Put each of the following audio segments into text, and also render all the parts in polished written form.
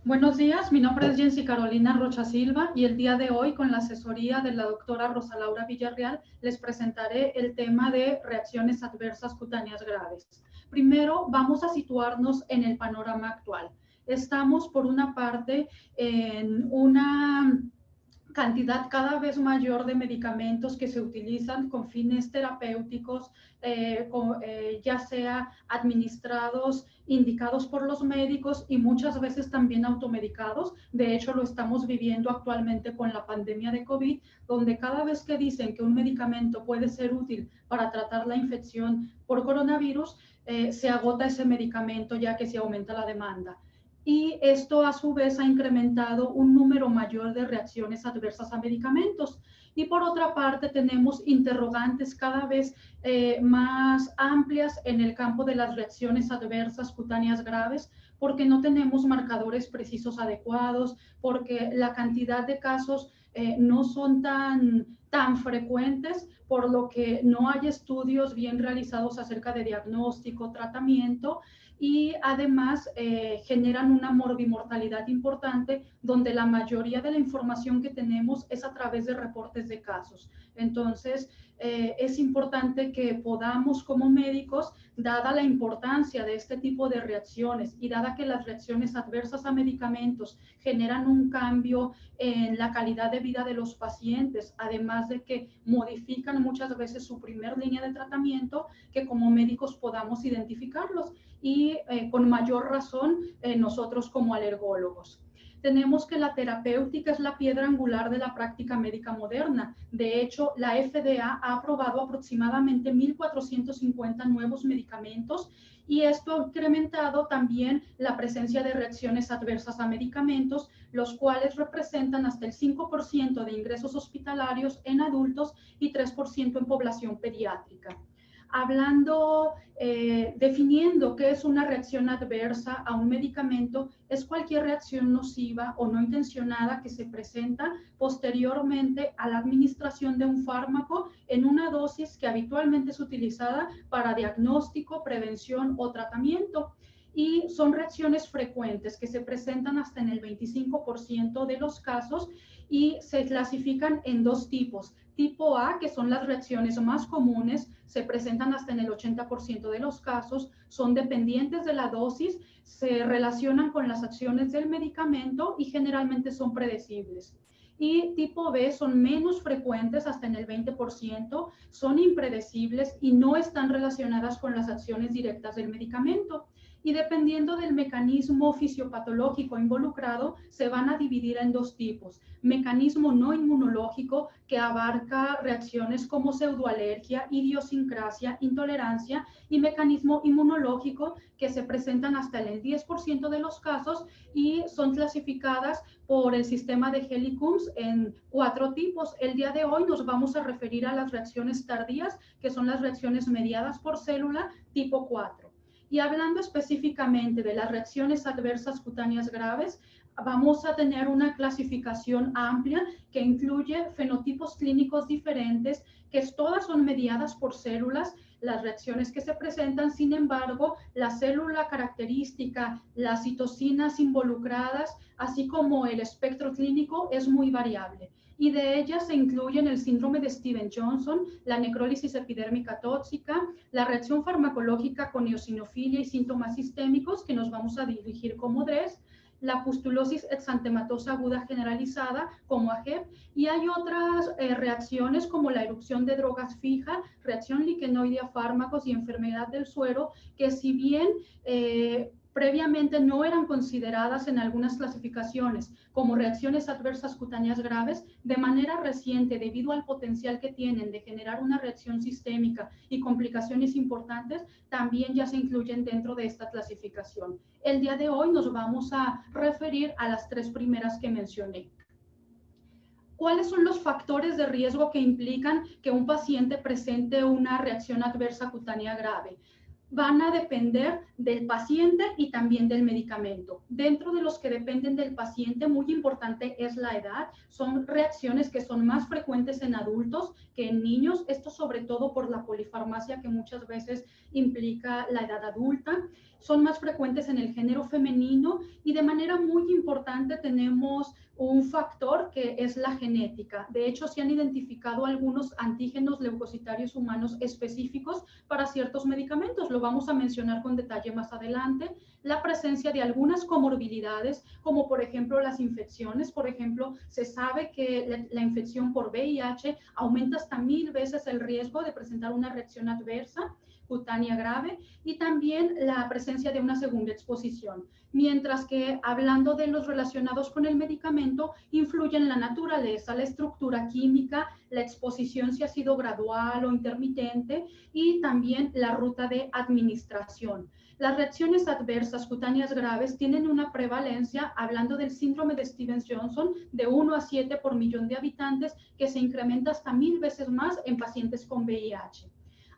Buenos días, mi nombre es Jensi Carolina Rocha Silva y el día de hoy, con la asesoría de la doctora Rosa Laura Villarreal, les presentaré el tema de reacciones adversas cutáneas graves. Primero, vamos a situarnos en el panorama actual. Estamos, por una parte, en una cantidad cada vez mayor de medicamentos que se utilizan con fines terapéuticos, ya sea administrados, indicados por los médicos y muchas veces también automedicados. De hecho, lo estamos viviendo actualmente con la pandemia de COVID, donde cada vez que dicen que un medicamento puede ser útil para tratar la infección por coronavirus, se agota ese medicamento ya que se aumenta la demanda. Y esto a su vez ha incrementado un número mayor de reacciones adversas a medicamentos. Y por otra parte tenemos interrogantes cada vez más amplias en el campo de las reacciones adversas cutáneas graves, porque no tenemos marcadores precisos adecuados, porque la cantidad de casos no son tan frecuentes, por lo que no hay estudios bien realizados acerca de diagnóstico, tratamiento, y además generan una morbimortalidad importante, donde la mayoría de la información que tenemos es a través de reportes de casos. Entonces, es importante que podamos como médicos, dada la importancia de este tipo de reacciones y dada que las reacciones adversas a medicamentos generan un cambio en la calidad de vida de los pacientes, además de que modifican muchas veces su primer línea de tratamiento, que como médicos podamos identificarlos y con mayor razón nosotros como alergólogos. Tenemos que la terapéutica es la piedra angular de la práctica médica moderna. De hecho, la FDA ha aprobado aproximadamente 1.450 nuevos medicamentos, y esto ha incrementado también la presencia de reacciones adversas a medicamentos, los cuales representan hasta el 5% de ingresos hospitalarios en adultos y 3% en población pediátrica. Hablando, definiendo qué es una reacción adversa a un medicamento, es cualquier reacción nociva o no intencionada que se presenta posteriormente a la administración de un fármaco en una dosis que habitualmente es utilizada para diagnóstico, prevención o tratamiento. Y son reacciones frecuentes que se presentan hasta en el 25% de los casos, y se clasifican en dos tipos. Tipo A, que son las reacciones más comunes, se presentan hasta en el 80% de los casos, son dependientes de la dosis, se relacionan con las acciones del medicamento y generalmente son predecibles. Y tipo B son menos frecuentes, hasta en el 20%, son impredecibles y no están relacionadas con las acciones directas del medicamento. Y dependiendo del mecanismo fisiopatológico involucrado, se van a dividir en dos tipos: mecanismo no inmunológico, que abarca reacciones como pseudoalergia, idiosincrasia, intolerancia, y mecanismo inmunológico, que se presentan hasta el 10% de los casos y son clasificadas por el sistema de Helmholtz en 4 tipos. El día de hoy nos vamos a referir a las reacciones tardías, que son las reacciones mediadas por célula tipo 4. Y hablando específicamente de las reacciones adversas cutáneas graves, vamos a tener una clasificación amplia que incluye fenotipos clínicos diferentes, que todas son mediadas por células. Las reacciones que se presentan, sin embargo, la célula característica, las citocinas involucradas, así como el espectro clínico, es muy variable. Y de ellas se incluyen el síndrome de Stevens-Johnson, la necrólisis epidérmica tóxica, la reacción farmacológica con eosinofilia y síntomas sistémicos, que nos vamos a dirigir como DRESS, la pustulosis exantematosa aguda generalizada como AGEP, y hay otras reacciones como la erupción de drogas fija, reacción liquenoide a fármacos y enfermedad del suero, que si bien previamente no eran consideradas en algunas clasificaciones como reacciones adversas cutáneas graves, de manera reciente, debido al potencial que tienen de generar una reacción sistémica y complicaciones importantes, también ya se incluyen dentro de esta clasificación. El día de hoy nos vamos a referir a las 3 primeras que mencioné. ¿Cuáles son los factores de riesgo que implican que un paciente presente una reacción adversa cutánea grave? Van a depender del paciente y también del medicamento. Dentro de los que dependen del paciente, muy importante es la edad. Son reacciones que son más frecuentes en adultos que en niños, esto sobre todo por la polifarmacia que muchas veces implica la edad adulta. son más frecuentes en el género femenino y de manera muy importante tenemos un factor que es la genética. De hecho, se han identificado algunos antígenos leucocitarios humanos específicos para ciertos medicamentos. Lo vamos a mencionar con detalle más adelante. La presencia de algunas comorbilidades, como por ejemplo las infecciones. Por ejemplo, se sabe que la infección por VIH aumenta hasta 1000 veces el riesgo de presentar una reacción adversa cutánea grave y también la presencia de una segunda exposición. Mientras que hablando de los relacionados con el medicamento, influyen la naturaleza, la estructura química, la exposición si ha sido gradual o intermitente y también la ruta de administración. Las reacciones adversas cutáneas graves tienen una prevalencia, hablando del síndrome de Stevens-Johnson, de 1 a 7 por millón de habitantes, que se incrementa hasta 1000 veces más en pacientes con VIH.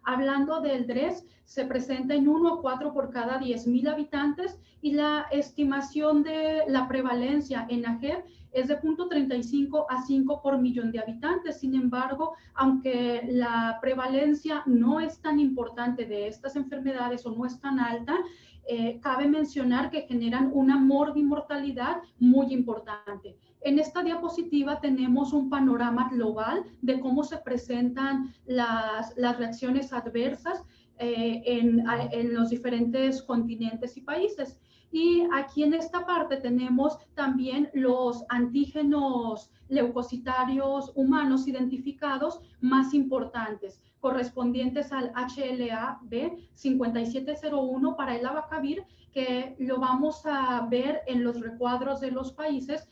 Hablando del DRES, se presenta en 1 a 4 por cada 10.000 habitantes y la estimación de la prevalencia en AGER es de 0.35 a 5 por millón de habitantes. Sin embargo, aunque la prevalencia no es tan importante de estas enfermedades o no es tan alta, cabe mencionar que generan una morbimortalidad muy importante. En esta diapositiva tenemos un panorama global de cómo se presentan las reacciones adversas en los diferentes continentes y países. Y aquí en esta parte tenemos también los antígenos leucocitarios humanos identificados más importantes, correspondientes al HLA-B 5701 para el abacavir, que lo vamos a ver en los recuadros de los países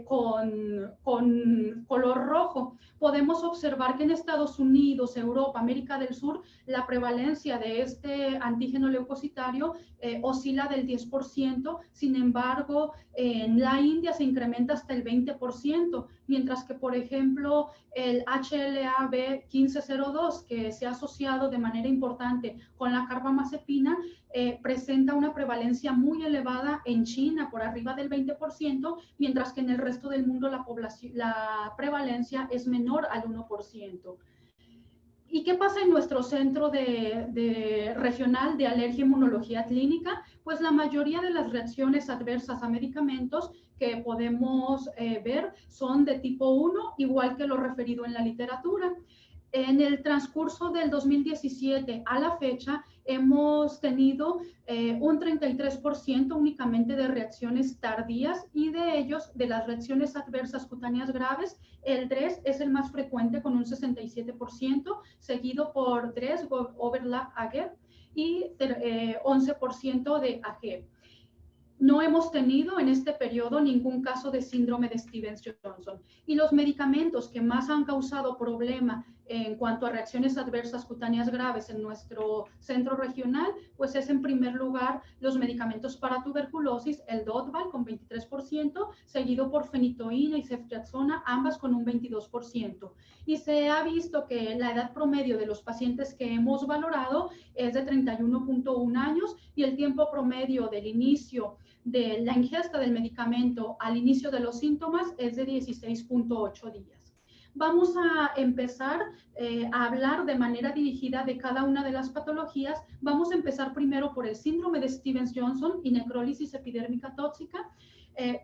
con color rojo. Podemos observar que en Estados Unidos, Europa, América del Sur, la prevalencia de este antígeno leucocitario oscila del 10%, sin embargo, en la India se incrementa hasta el 20%, mientras que, por ejemplo, el HLA-B 1502, que se ha asociado de manera importante con la carbamazepina, presenta una prevalencia muy elevada en China, por arriba del 20%, mientras que en el resto del mundo la prevalencia es menor al 1%. ¿Y qué pasa en nuestro centro regional de alergia e inmunología clínica? Pues la mayoría de las reacciones adversas a medicamentos que podemos ver son de tipo 1, igual que lo referido en la literatura. En el transcurso del 2017 a la fecha hemos tenido un 33% únicamente de reacciones tardías y de ellos, de las reacciones adversas cutáneas graves, el DRES es el más frecuente con un 67%, seguido por DRES, overlap AGER y 11% de AGER. No hemos tenido en este periodo ningún caso de síndrome de Stevens-Johnson. Y los medicamentos que más han causado problema en cuanto a reacciones adversas cutáneas graves en nuestro centro regional, pues es en primer lugar los medicamentos para tuberculosis, el Dotval con 23%, seguido por fenitoína y ceftriaxona, ambas con un 22%. Y se ha visto que la edad promedio de los pacientes que hemos valorado es de 31.1 años y el tiempo promedio del inicio de la ingesta del medicamento al inicio de los síntomas es de 16.8 días. Vamos a empezar a hablar de manera dirigida de cada una de las patologías. Vamos a empezar primero por el síndrome de Stevens-Johnson y necrólisis epidérmica tóxica,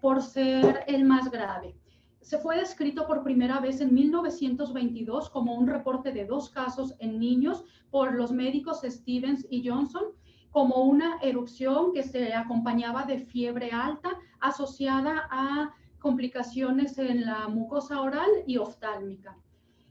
por ser el más grave. Se fue descrito por primera vez en 1922 como un reporte de 2 casos en niños por los médicos Stevens y Johnson, como una erupción que se acompañaba de fiebre alta asociada a complicaciones en la mucosa oral y oftálmica.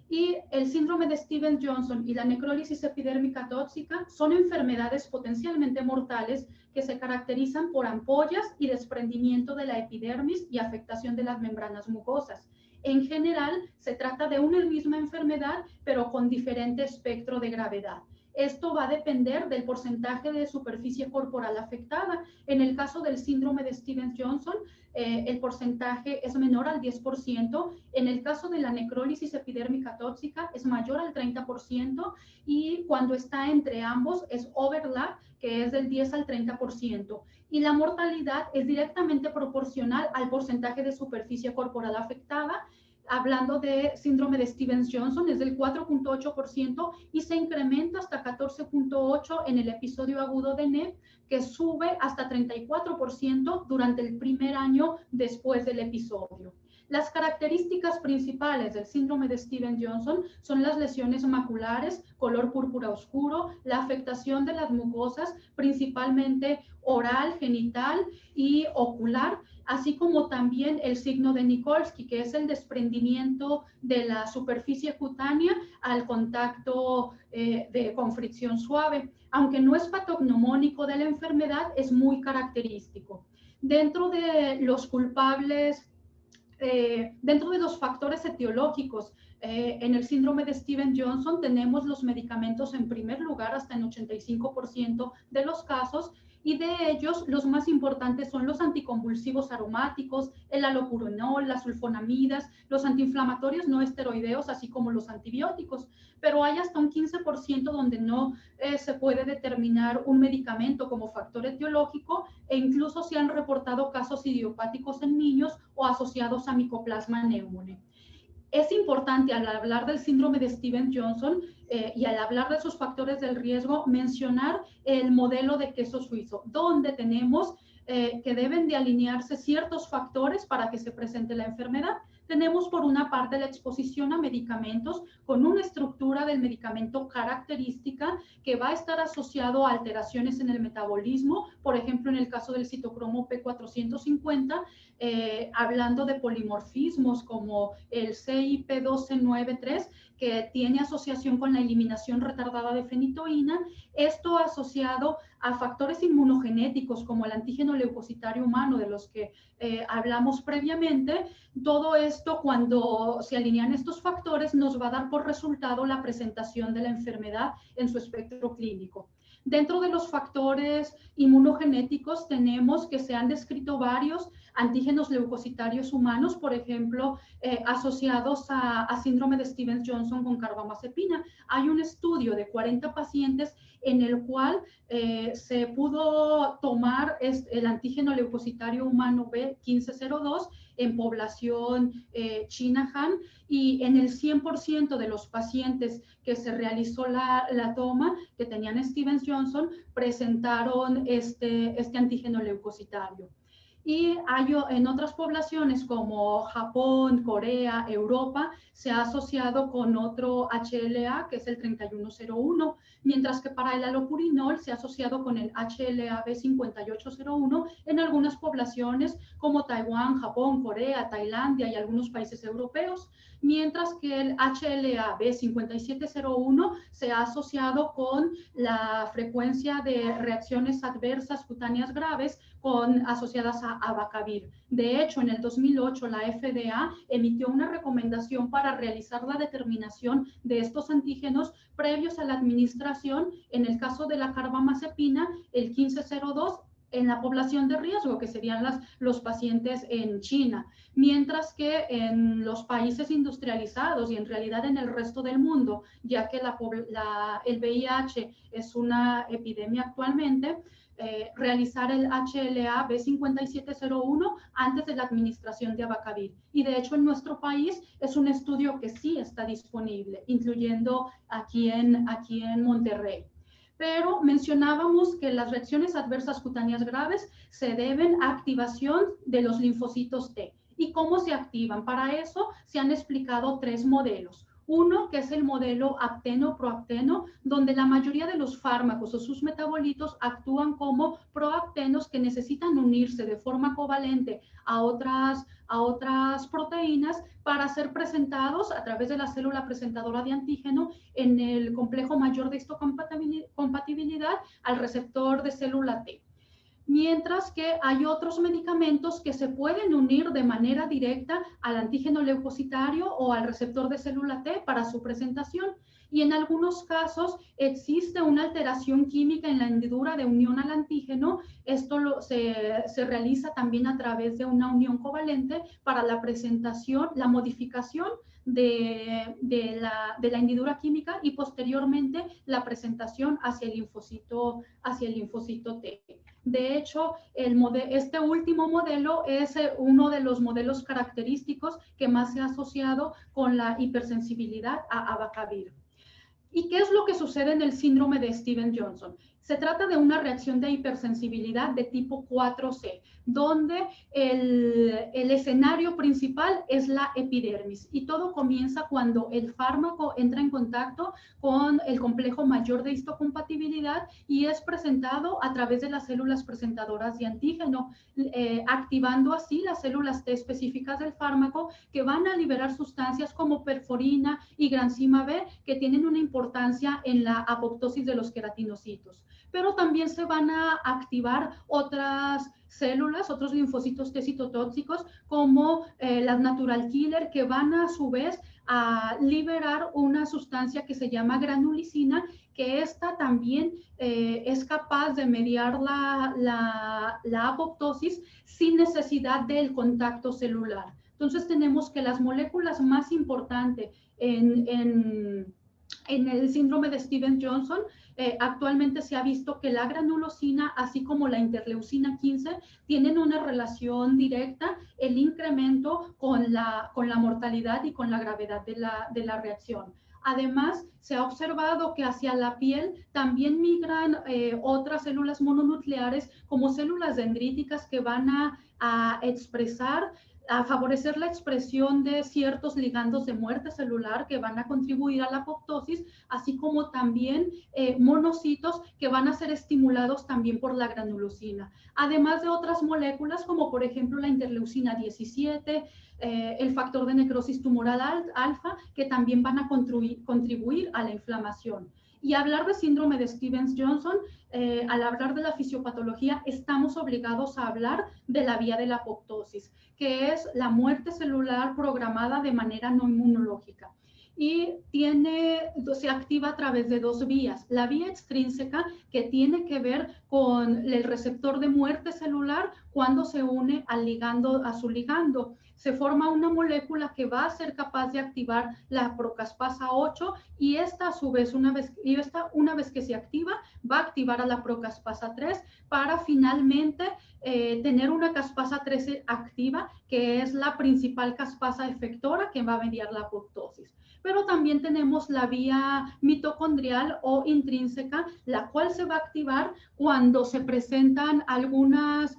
Y el síndrome de Stevens-Johnson y la necrólisis epidérmica tóxica son enfermedades potencialmente mortales que se caracterizan por ampollas y desprendimiento de la epidermis y afectación de las membranas mucosas. En general, se trata de una misma enfermedad, pero con diferente espectro de gravedad. Esto va a depender del porcentaje de superficie corporal afectada. En el caso del síndrome de Stevens-Johnson, el porcentaje es menor al 10%. En el caso de la necrólisis epidérmica tóxica es mayor al 30% y cuando está entre ambos es overlap, que es del 10 al 30%. Y la mortalidad es directamente proporcional al porcentaje de superficie corporal afectada. hablando de síndrome de Stevens-Johnson, es del 4.8% y se incrementa hasta 14.8% en el episodio agudo de NET, que sube hasta 34% durante el primer año después del episodio. Las características principales del síndrome de Stevens-Johnson son las lesiones maculares, color púrpura oscuro, la afectación de las mucosas, principalmente oral, genital y ocular, así como también el signo de Nikolsky, que es el desprendimiento de la superficie cutánea al contacto con fricción suave. Aunque no es patognomónico de la enfermedad, es muy característico. Dentro de los culpables, dentro de los factores etiológicos en el síndrome de Stevens-Johnson tenemos los medicamentos en primer lugar hasta en 85% de los casos, y de ellos los más importantes son los anticonvulsivos aromáticos, el allopurinol, las sulfonamidas, los antiinflamatorios no esteroideos, así como los antibióticos, pero hay hasta un 15% donde no se puede determinar un medicamento como factor etiológico, e incluso se han reportado casos idiopáticos en niños o asociados a Mycoplasma pneumoniae. Es importante al hablar del síndrome de Stevens-Johnson y al hablar de esos factores del riesgo mencionar el modelo de queso suizo, donde tenemos que deben de alinearse ciertos factores para que se presente la enfermedad. Tenemos por una parte la exposición a medicamentos con una estructura del medicamento característica que va a estar asociado a alteraciones en el metabolismo, por ejemplo en el caso del citocromo P450, hablando de polimorfismos como el CYP1293, que tiene asociación con la eliminación retardada de fenitoína, esto asociado a factores inmunogenéticos como el antígeno leucocitario humano de los que hablamos previamente. Todo esto, cuando se alinean estos factores, nos va a dar por resultado la presentación de la enfermedad en su espectro clínico. Dentro de los factores inmunogenéticos tenemos que se han descrito varios antígenos leucocitarios humanos, por ejemplo, asociados a síndrome de Stevens-Johnson con carbamazepina. Hay un estudio de 40 pacientes en el cual se pudo tomar el antígeno leucocitario humano B1502 en población china-Han, y en el 100% de los pacientes que se realizó la toma, que tenían Stevens-Johnson, presentaron este antígeno leucocitario. Y hay, en otras poblaciones como Japón, Corea, Europa, se ha asociado con otro HLA, que es el 3101, mientras que para el allopurinol se ha asociado con el HLA-B5801 en algunas poblaciones como Taiwán, Japón, Corea, Tailandia y algunos países europeos, mientras que el HLA-B5701 se ha asociado con la frecuencia de reacciones adversas cutáneas graves asociadas a abacavir. De hecho, en el 2008 la FDA emitió una recomendación para realizar la determinación de estos antígenos previos a la administración, en el caso de la carbamazepina, el 1502, en la población de riesgo, que serían los pacientes en China, mientras que en los países industrializados y en realidad en el resto del mundo, ya que el VIH es una epidemia actualmente, realizar el HLA B5701 antes de la administración de abacavir. Y de hecho en nuestro país es un estudio que sí está disponible, incluyendo aquí en Monterrey. Pero mencionábamos que las reacciones adversas cutáneas graves se deben a activación de los linfocitos T. ¿Y cómo se activan? Para eso se han explicado 3 modelos. Uno, que es el modelo acteno-proacteno, donde la mayoría de los fármacos o sus metabolitos actúan como proactenos que necesitan unirse de forma covalente a otras proteínas para ser presentados a través de la célula presentadora de antígeno en el complejo mayor de histocompatibilidad al receptor de célula T. Mientras que hay otros medicamentos que se pueden unir de manera directa al antígeno leucocitario o al receptor de célula T para su presentación. Y en algunos casos existe una alteración química en la hendidura de unión al antígeno. Esto se realiza también a través de una unión covalente para la presentación, la modificación de la hendidura química y posteriormente la presentación hacia el linfocito T. De hecho, este último modelo es uno de los modelos característicos que más se ha asociado con la hipersensibilidad a abacavir. ¿Y qué es lo que sucede en el síndrome de Stevens-Johnson? Se trata de una reacción de hipersensibilidad de tipo 4C, donde el escenario principal es la epidermis y todo comienza cuando el fármaco entra en contacto con el complejo mayor de histocompatibilidad y es presentado a través de las células presentadoras de antígeno, activando así las células T específicas del fármaco que van a liberar sustancias como perforina y granzima B que tienen una importancia en la apoptosis de los queratinocitos. Pero también se van a activar otras células, otros linfocitos T citotóxicos como las natural killer que van a su vez a liberar una sustancia que se llama granulicina, que esta también es capaz de mediar la apoptosis sin necesidad del contacto celular. Entonces tenemos que las moléculas más importantes en el síndrome de Stevens-Johnson, actualmente se ha visto que la granulosina, así como la interleucina 15, tienen una relación directa, el incremento con la mortalidad y con la gravedad de la reacción. Además, se ha observado que hacia la piel también migran otras células mononucleares como células dendríticas que van a expresar, a favorecer la expresión de ciertos ligandos de muerte celular que van a contribuir a la apoptosis, así como también monocitos que van a ser estimulados también por la granulosina, además de otras moléculas como por ejemplo la interleucina 17, el factor de necrosis tumoral alfa, que también van a contribuir a la inflamación. Y hablar de síndrome de Stevens-Johnson, al hablar de la fisiopatología, estamos obligados a hablar de la vía de la apoptosis, que es la muerte celular programada de manera no inmunológica. Y se activa a través de dos vías. La vía extrínseca, que tiene que ver con el receptor de muerte celular cuando se une a su ligando. Se forma una molécula que va a ser capaz de activar la procaspasa 8 y esta a su vez, una vez que se activa, va a activar a la procaspasa 3 para finalmente tener una caspasa 13 activa, que es la principal caspasa efectora que va a mediar la apoptosis. Pero también tenemos la vía mitocondrial o intrínseca, la cual se va a activar cuando se presentan algunas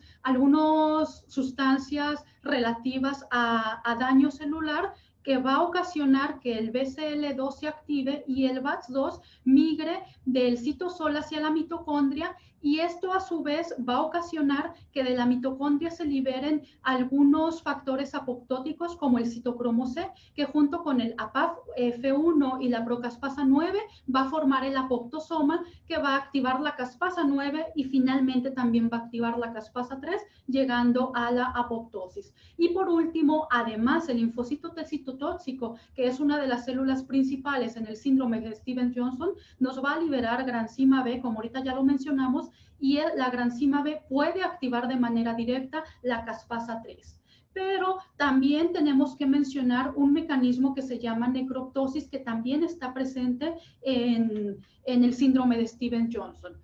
sustancias relativas a daño celular, que va a ocasionar que el BCL2 se active y el BAX2 migre del citosol hacia la mitocondria, y esto a su vez va a ocasionar que de la mitocondria se liberen algunos factores apoptóticos como el citocromo C, que junto con el APAF F1 y la procaspasa 9 va a formar el apoptosoma, que va a activar la caspasa 9 y finalmente también va a activar la caspasa 3, llegando a la apoptosis. Y por último, además, el linfocito T citotóxico, que es una de las células principales en el síndrome de Stevens-Johnson, nos va a liberar granzima B, como ahorita ya lo mencionamos, y la granzima B puede activar de manera directa la caspasa 3. Pero también tenemos que mencionar un mecanismo que se llama necroptosis, que también está presente en el síndrome de Stevens-Johnson.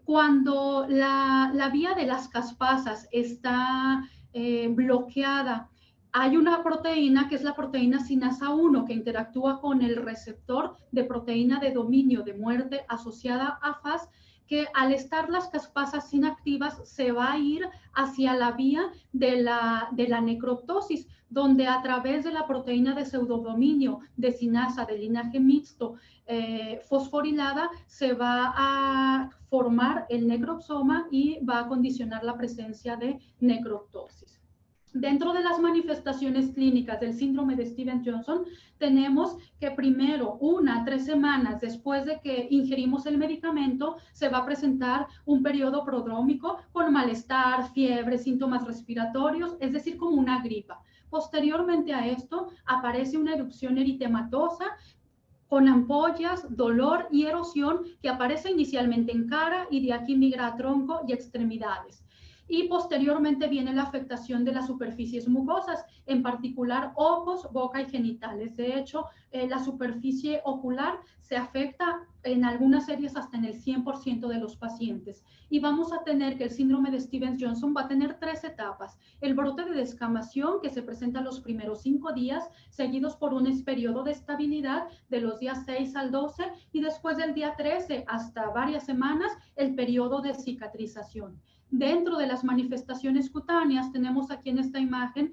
Cuando la vía de las caspasas está bloqueada, hay una proteína que es la proteína sinasa 1 que interactúa con el receptor de proteína de dominio de muerte asociada a FAS, que al estar las caspasas inactivas se va a ir hacia la vía de la necroptosis, donde a través de la proteína de pseudodominio de sinasa de linaje mixto fosforilada se va a formar el necropsoma y va a condicionar la presencia de necroptosis. Dentro de las manifestaciones clínicas del síndrome de Stevens-Johnson, tenemos que primero, 1 a 3 semanas después de que ingerimos el medicamento, se va a presentar un periodo prodrómico con malestar, fiebre, síntomas respiratorios, es decir, como una gripa. Posteriormente a esto, aparece una erupción eritematosa con ampollas, dolor y erosión que aparece inicialmente en cara y de aquí migra a tronco y extremidades. y posteriormente viene la afectación de las superficies mucosas, en particular ojos, boca y genitales. De hecho, la superficie ocular se afecta en algunas series hasta en el 100% de los pacientes. Y vamos a tener que el síndrome de Stevens-Johnson va a tener 3 etapas. El brote de descamación, que se presenta los primeros 5 días, seguidos por un periodo de estabilidad de los días 6 al 12, y después del día 13 hasta varias semanas, el periodo de cicatrización. Dentro de las manifestaciones cutáneas tenemos aquí en esta imagen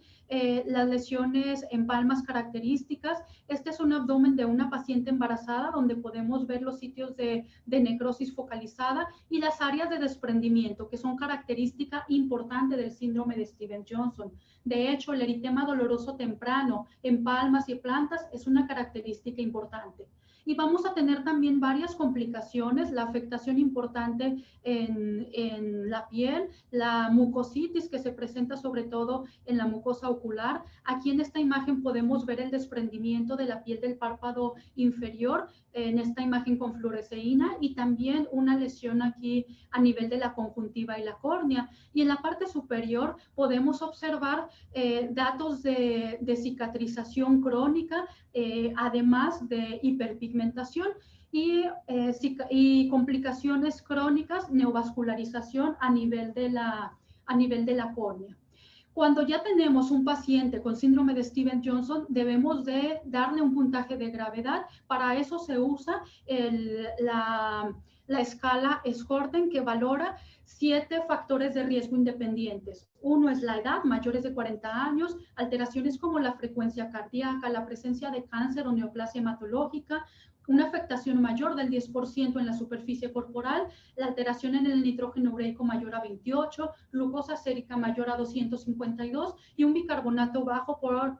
las lesiones en palmas características. Este es un abdomen de una paciente embarazada donde podemos ver los sitios de necrosis focalizada y las áreas de desprendimiento, que son característica importante del síndrome de Stevens-Johnson. De hecho, el eritema doloroso temprano en palmas y plantas es una característica importante. Y vamos a tener también varias complicaciones, la afectación importante en la piel, la mucositis que se presenta sobre todo en la mucosa ocular. Aquí en esta imagen podemos ver el desprendimiento de la piel del párpado inferior, en esta imagen con fluoresceína, y también una lesión aquí a nivel de la conjuntiva y la córnea. Y en la parte superior podemos observar datos de cicatrización crónica, además de hiperpigmentación y complicaciones crónicas, neovascularización a nivel de la córnea. Cuando ya tenemos un paciente con síndrome de Stevens-Johnson, debemos de darle un puntaje de gravedad. Para eso se usa la escala Schorten, que valora 7 factores de riesgo independientes. Uno es la edad, mayores de 40 años, alteraciones como la frecuencia cardíaca, la presencia de cáncer o neoplasia hematológica, una afectación mayor del 10% en la superficie corporal, la alteración en el nitrógeno ureico mayor a 28, glucosa sérica mayor a 252 y un bicarbonato bajo por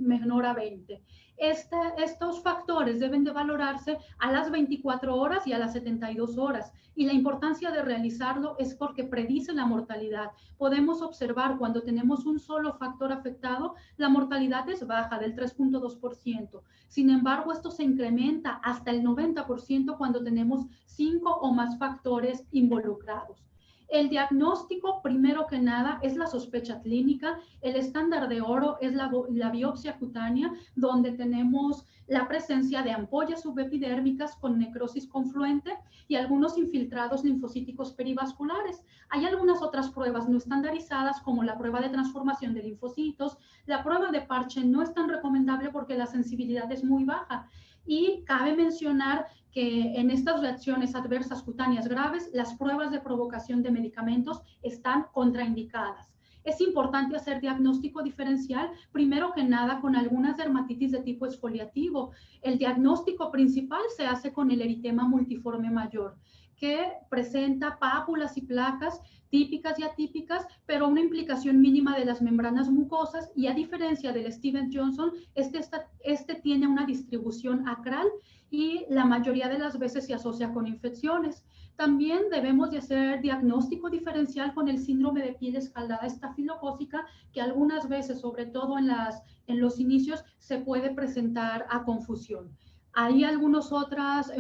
menor a 20. Estos factores deben de valorarse a las 24 horas y a las 72 horas. Y la importancia de realizarlo es porque predice la mortalidad. Podemos observar cuando tenemos un solo factor afectado, la mortalidad es baja, del 3.2%. Sin embargo, esto se incrementa hasta el 90% cuando tenemos 5 o más factores involucrados. El diagnóstico, primero que nada, es la sospecha clínica. El estándar de oro es la biopsia cutánea, donde tenemos la presencia de ampollas subepidérmicas con necrosis confluente y algunos infiltrados linfocíticos perivasculares. Hay algunas otras pruebas no estandarizadas, como la prueba de transformación de linfocitos. La prueba de parche no es tan recomendable porque la sensibilidad es muy baja. Y cabe mencionar que en estas reacciones adversas cutáneas graves, las pruebas de provocación de medicamentos están contraindicadas. Es importante hacer diagnóstico diferencial, primero que nada con algunas dermatitis de tipo exfoliativo. El diagnóstico principal se hace con el eritema multiforme mayor, que presenta pápulas y placas típicas y atípicas, pero una implicación mínima de las membranas mucosas, y a diferencia del Stevens-Johnson, este tiene una distribución acral y la mayoría de las veces se asocia con infecciones. También debemos de hacer diagnóstico diferencial con el síndrome de piel escaldada estafilocócica, que algunas veces, sobre todo en los inicios, se puede presentar a confusión. Hay algunas otras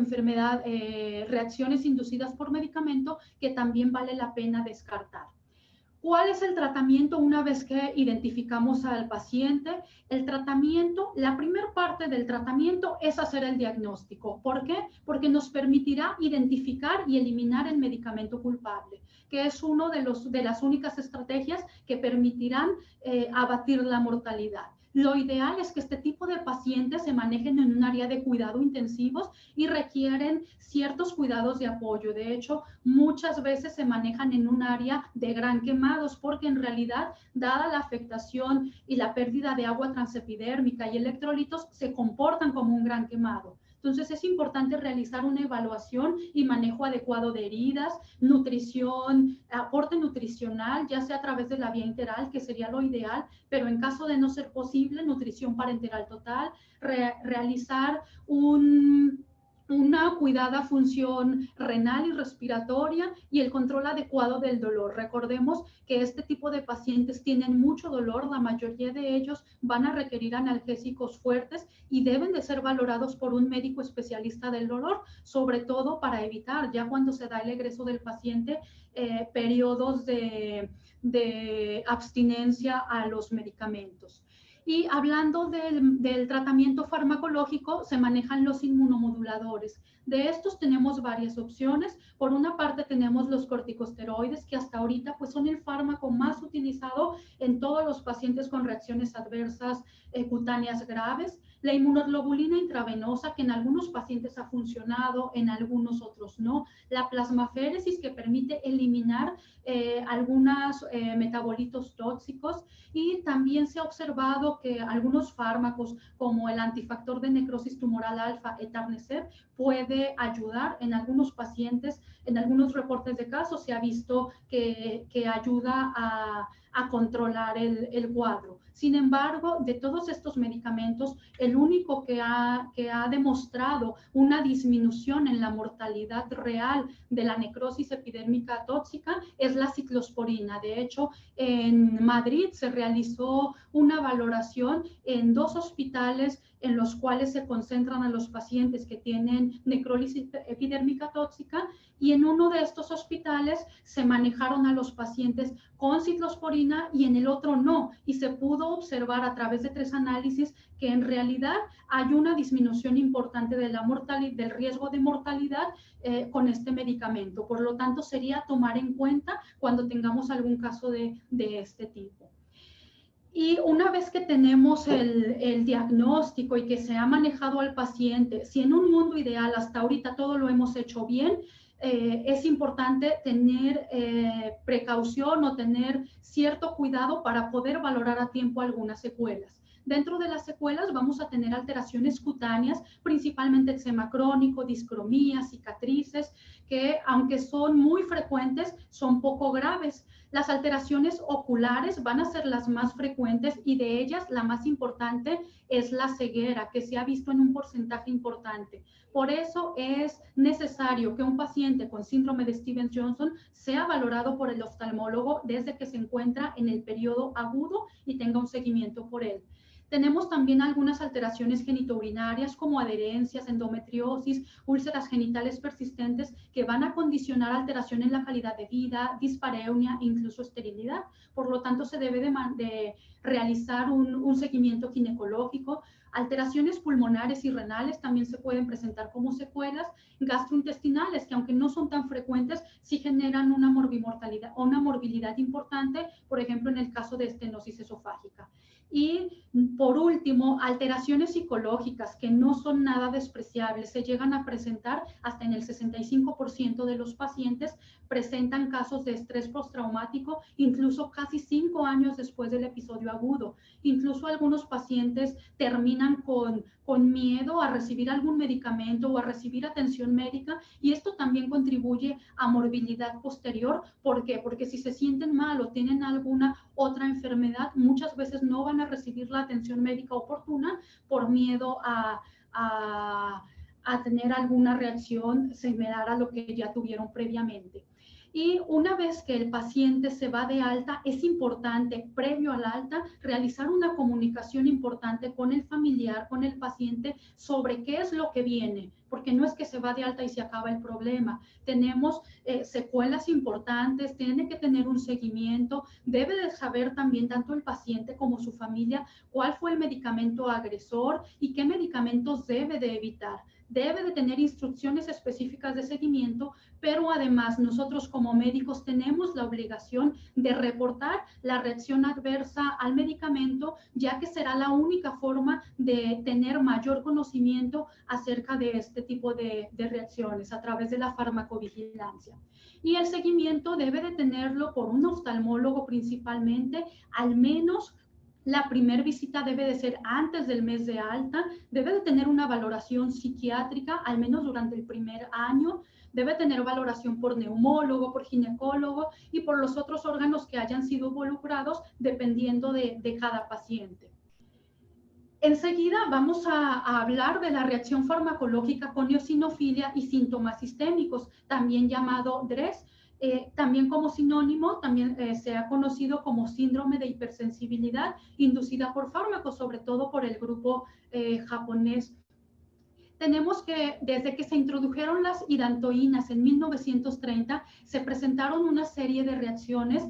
reacciones inducidas por medicamento que también vale la pena descartar. ¿Cuál es el tratamiento una vez que identificamos al paciente? El tratamiento, la primera parte del tratamiento es hacer el diagnóstico. ¿Por qué? Porque nos permitirá identificar y eliminar el medicamento culpable, que es una de las únicas estrategias que permitirán abatir la mortalidad. Lo ideal es que este tipo de pacientes se manejen en un área de cuidado intensivos y requieren ciertos cuidados de apoyo. De hecho, muchas veces se manejan en un área de gran quemados, porque en realidad, dada la afectación y la pérdida de agua transepidérmica y electrolitos, se comportan como un gran quemado. Entonces es importante realizar una evaluación y manejo adecuado de heridas, nutrición, aporte nutricional, ya sea a través de la vía enteral, que sería lo ideal, pero en caso de no ser posible, nutrición parenteral total, realizar un una cuidada función renal y respiratoria y el control adecuado del dolor. Recordemos que este tipo de pacientes tienen mucho dolor, la mayoría de ellos van a requerir analgésicos fuertes y deben de ser valorados por un médico especialista del dolor, sobre todo para evitar, ya cuando se da el egreso del paciente, periodos de abstinencia a los medicamentos. Y hablando del tratamiento farmacológico, se manejan los inmunomoduladores. De estos tenemos varias opciones. Por una parte tenemos los corticosteroides, que hasta ahorita pues, son el fármaco más utilizado en todos los pacientes con reacciones adversas cutáneas graves. La inmunoglobulina intravenosa, que en algunos pacientes ha funcionado, en algunos otros no. La plasmaféresis, que permite eliminar algunos metabolitos tóxicos. Y también se ha observado que algunos fármacos, como el antifactor de necrosis tumoral alfa, etanercept, puede ayudar en algunos pacientes. En algunos reportes de casos se ha visto que ayuda a controlar el cuadro. Sin embargo, de todos estos medicamentos, el único que ha demostrado una disminución en la mortalidad real de la necrosis epidérmica tóxica es la ciclosporina. De hecho, en Madrid se realizó una valoración en 2 hospitales en los cuales se concentran a los pacientes que tienen necrosis epidérmica tóxica, y en uno de estos hospitales se manejaron a los pacientes con ciclosporina y en el otro no, y se pudo observar a través de 3 análisis que en realidad hay una disminución importante de la mortalidad, del riesgo de mortalidad con este medicamento. Por lo tanto, sería tomar en cuenta cuando tengamos algún caso de este tipo. Y una vez que tenemos el diagnóstico y que se ha manejado al paciente, si en un mundo ideal hasta ahorita todo lo hemos hecho bien, es importante tener precaución o tener cierto cuidado para poder valorar a tiempo algunas secuelas. Dentro de las secuelas vamos a tener alteraciones cutáneas, principalmente eczema crónico, discromías, cicatrices, que aunque son muy frecuentes, son poco graves. Las alteraciones oculares van a ser las más frecuentes y de ellas la más importante es la ceguera, que se ha visto en un porcentaje importante. Por eso es necesario que un paciente con síndrome de Stevens-Johnson sea valorado por el oftalmólogo desde que se encuentra en el periodo agudo y tenga un seguimiento por él. Tenemos también algunas alteraciones genitourinarias como adherencias, endometriosis, úlceras genitales persistentes que van a condicionar alteración en la calidad de vida, dispareunia e incluso esterilidad. Por lo tanto, se debe de realizar un seguimiento ginecológico. Alteraciones pulmonares y renales también se pueden presentar como secuelas. Gastrointestinales, que aunque no son tan frecuentes, sí generan una morbimortalidad o una morbilidad importante, por ejemplo, en el caso de estenosis esofágica. Y por último, alteraciones psicológicas que no son nada despreciables, se llegan a presentar hasta en el 65% de los pacientes presentan casos de estrés postraumático, incluso casi 5 años después del episodio agudo. Incluso algunos pacientes terminan con miedo a recibir algún medicamento o a recibir atención médica, y esto también contribuye a morbilidad posterior. ¿Por qué? Porque si se sienten mal o tienen alguna otra enfermedad, muchas veces no van a recibir la atención médica oportuna por miedo a tener alguna reacción similar a lo que ya tuvieron previamente. Y una vez que el paciente se va de alta, es importante, previo al alta, realizar una comunicación importante con el familiar, con el paciente, sobre qué es lo que viene, porque no es que se va de alta y se acaba el problema. Tenemos secuelas importantes, tiene que tener un seguimiento, debe de saber también tanto el paciente como su familia cuál fue el medicamento agresor y qué medicamentos debe de evitar. Debe de tener instrucciones específicas de seguimiento, pero además nosotros como médicos tenemos la obligación de reportar la reacción adversa al medicamento, ya que será la única forma de tener mayor conocimiento acerca de este tipo de reacciones a través de la farmacovigilancia. Y el seguimiento debe de tenerlo por un oftalmólogo principalmente, al menos la primera visita debe de ser antes del mes de alta, debe de tener una valoración psiquiátrica, al menos durante el primer año, debe tener valoración por neumólogo, por ginecólogo y por los otros órganos que hayan sido involucrados dependiendo de cada paciente. Enseguida vamos a hablar de la reacción farmacológica con eosinofilia y síntomas sistémicos, también llamado DRESS, también como sinónimo, también se ha conocido como síndrome de hipersensibilidad inducida por fármacos, sobre todo por el grupo japonés. Tenemos que, desde que se introdujeron las hidantoínas en 1930, se presentaron una serie de reacciones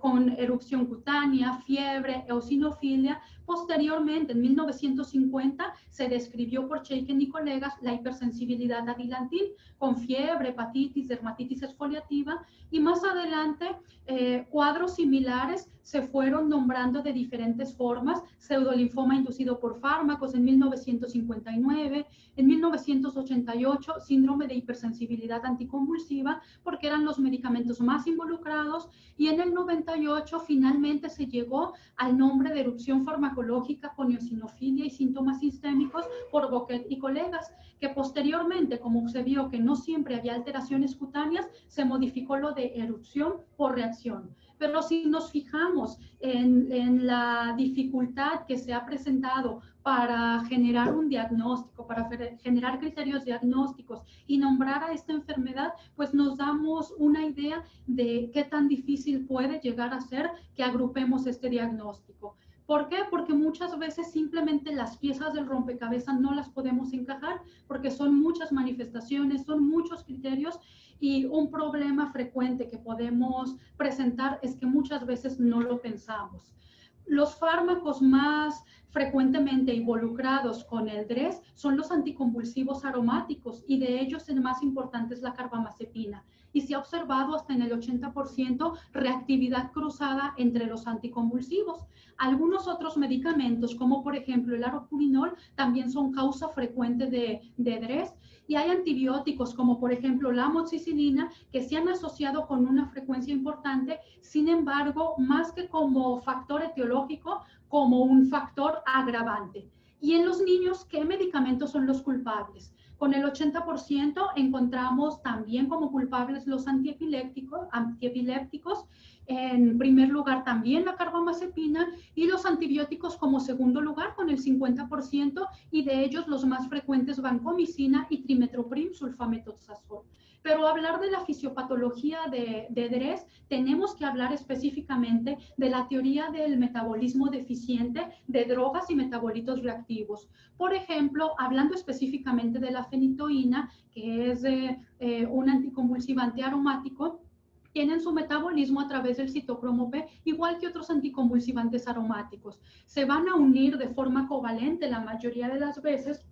con erupción cutánea, fiebre, eosinofilia. Posteriormente, en 1950, se describió por Chaiken y colegas la hipersensibilidad a dilantin, con fiebre, hepatitis, dermatitis exfoliativa, y más adelante cuadros similares se fueron nombrando de diferentes formas: pseudolinfoma inducido por fármacos en 1959, en 1988 síndrome de hipersensibilidad anticonvulsiva, porque eran los medicamentos más involucrados, y en el 98 finalmente se llegó al nombre de erupción farmacológica con eosinofilia y síntomas sistémicos por Boquet y colegas, que posteriormente, como se vio que no siempre había alteraciones cutáneas, se modificó lo de erupción por reacción. Pero si nos fijamos en la dificultad que se ha presentado para generar un diagnóstico, para generar criterios diagnósticos y nombrar a esta enfermedad, pues nos damos una idea de qué tan difícil puede llegar a ser que agrupemos este diagnóstico. ¿Por qué? Porque muchas veces simplemente las piezas del rompecabezas no las podemos encajar, porque son muchas manifestaciones, son muchos criterios, y un problema frecuente que podemos presentar es que muchas veces no lo pensamos. Los fármacos más frecuentemente involucrados con el DRESS son los anticonvulsivos aromáticos, y de ellos el más importante es la carbamazepina. Y se ha observado hasta en el 80% reactividad cruzada entre los anticonvulsivos. Algunos otros medicamentos, como por ejemplo el aropurinol, también son causa frecuente de DRESS. Y hay antibióticos como por ejemplo la amoxicilina, que se han asociado con una frecuencia importante, sin embargo, más que como factor etiológico, como un factor agravante. Y en los niños, ¿qué medicamentos son los culpables? Con el 80% encontramos también como culpables los antiepilépticos, en primer lugar también la carbamazepina, y los antibióticos como segundo lugar con el 50%, y de ellos los más frecuentes vancomicina y trimetoprim sulfamethoxazol. Pero hablar de la fisiopatología de DRESS, tenemos que hablar específicamente de la teoría del metabolismo deficiente de drogas y metabolitos reactivos. Por ejemplo, hablando específicamente de la fenitoína, que es un anticonvulsivante aromático, tienen su metabolismo a través del citocromo P, igual que otros anticonvulsivantes aromáticos. Se van a unir de forma covalente la mayoría de las veces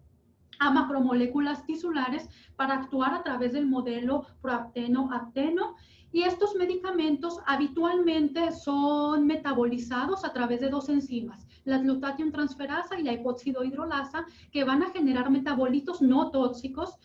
a macromoléculas tisulares para actuar a través del modelo proapteno-apteno, y estos medicamentos habitualmente son metabolizados a través de dos enzimas, la glutatión transferasa y la hidroxilasa, que van a generar metabolitos no tóxicos.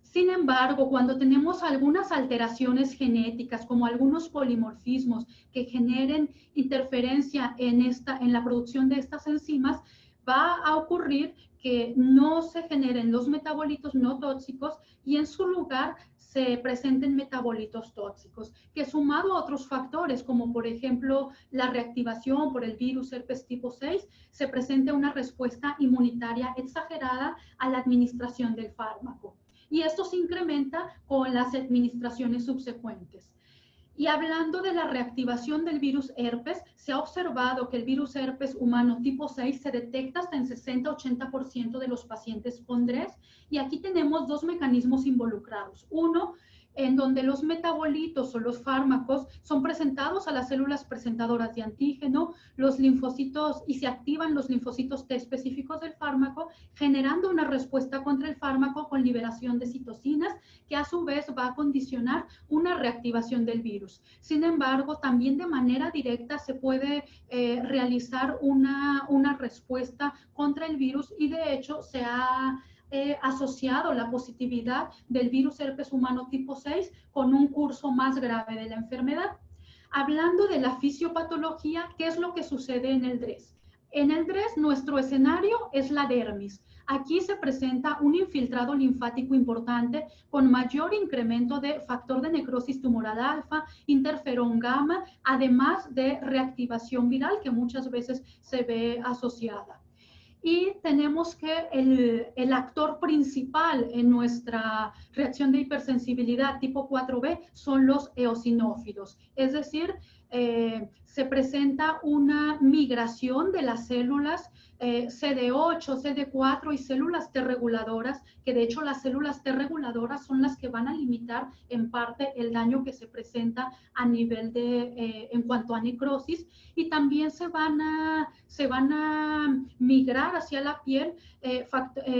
Sin embargo, cuando tenemos algunas alteraciones genéticas, como algunos polimorfismos que generen interferencia en la producción de estas enzimas, va a ocurrir que no se generen los metabolitos no tóxicos, y en su lugar se presenten metabolitos tóxicos, que sumado a otros factores, como por ejemplo la reactivación por el virus herpes tipo 6, se presente una respuesta inmunitaria exagerada a la administración del fármaco. Y esto se incrementa con las administraciones subsecuentes. Y hablando de la reactivación del virus herpes, se ha observado que el virus herpes humano tipo 6 se detecta hasta en 60-80% de los pacientes con DRESS, y aquí tenemos dos mecanismos involucrados. Uno, en donde los metabolitos o los fármacos son presentados a las células presentadoras de antígeno, los linfocitos, y se activan los linfocitos T específicos del fármaco, generando una respuesta contra el fármaco con liberación de citocinas, que a su vez va a condicionar una reactivación del virus. Sin embargo, también de manera directa se puede realizar una respuesta contra el virus, y de hecho se ha asociado la positividad del virus herpes humano tipo 6 con un curso más grave de la enfermedad. Hablando de la fisiopatología, ¿qué es lo que sucede en el DRESS? En el DRESS, nuestro escenario es la dermis. Aquí se presenta un infiltrado linfático importante con mayor incremento de factor de necrosis tumoral alfa, interferón gamma, además de reactivación viral que muchas veces se ve asociada. Y tenemos que el actor principal en nuestra reacción de hipersensibilidad tipo 4B son los eosinófilos. Es decir, se presenta una migración de las células CD8, CD4 y células T reguladoras, que de hecho las células T reguladoras son las que van a limitar en parte el daño que se presenta a nivel de, en cuanto a necrosis, y también se van a migrar hacia la piel